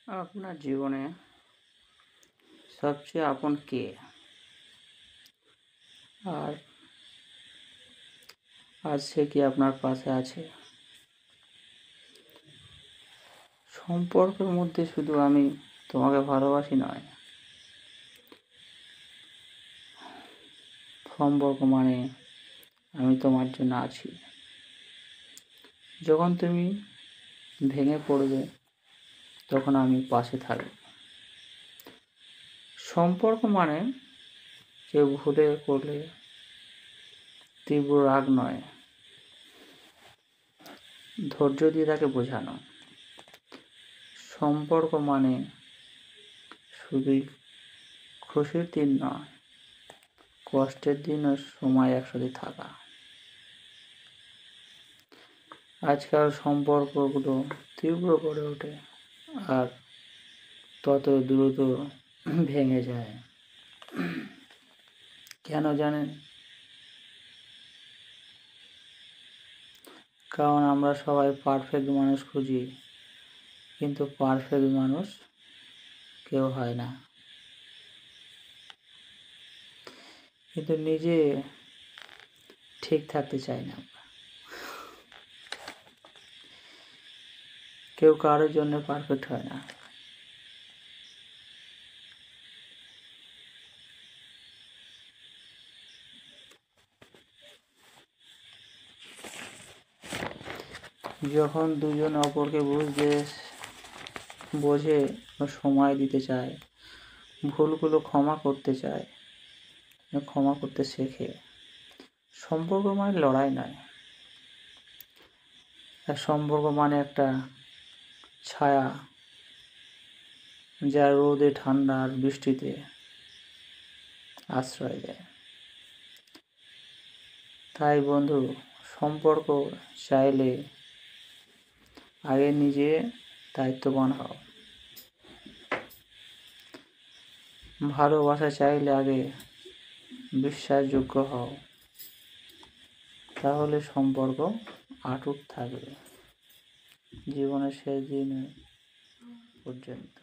আপনার জীবনে সবচেয়ে আপন কে? আর আজ সে কি আপনার পাশে আছে? সম্পর্কের মধ্যে শুধু আমি তোমাকে ভালোবাসি নয়, সম্পর্ক মানে আমি তোমার জন্য আছি। যখন তুমি ভেঙে পড়বে তখন আমি পাশে থাকব। সম্পর্ক মানে কেউ ভুলে করলে তীব্র রাগ নয়, ধৈর্য দিয়ে তাকে বোঝানো। সম্পর্ক মানে শুধুই খুশির দিন নয়, কষ্টের দিনও সময় একসাথে থাকা। আজকাল সম্পর্কগুলো তীব্র করে ওঠে আর তত দ্রুত ভেঙে যায়। কেন জানেন? কারণ আমরা সবাই পারফেক্ট মানুষ খুঁজি, কিন্তু পারফেক্ট মানুষ কেউ হয় না। কিন্তু নিজে ঠিক থাকতে চাই না। কেউ কারোর জন্য পারফেক্ট হয় না। যখন দুজন অপরকে বোঝে ও সময় দিতে চায়, ভুলগুলো ক্ষমা করতে চায়, ক্ষমা করতে শেখে, সম্পর্ক মানে লড়াই নয়। সম্পর্ক মানে একটা ছায়া, যা রোদে, ঠান্ডা আর বৃষ্টিতে আশ্রয় দেয়। তাই বন্ধু, সম্পর্ক চাইলে আগে নিজে দায়িত্ববান হও। ভালোবাসা চাইলে আগে বিশ্বাসযোগ্য হও, তাহলে সম্পর্ক অটুট থাকবে জীবনের শেষ দিন পর্যন্ত।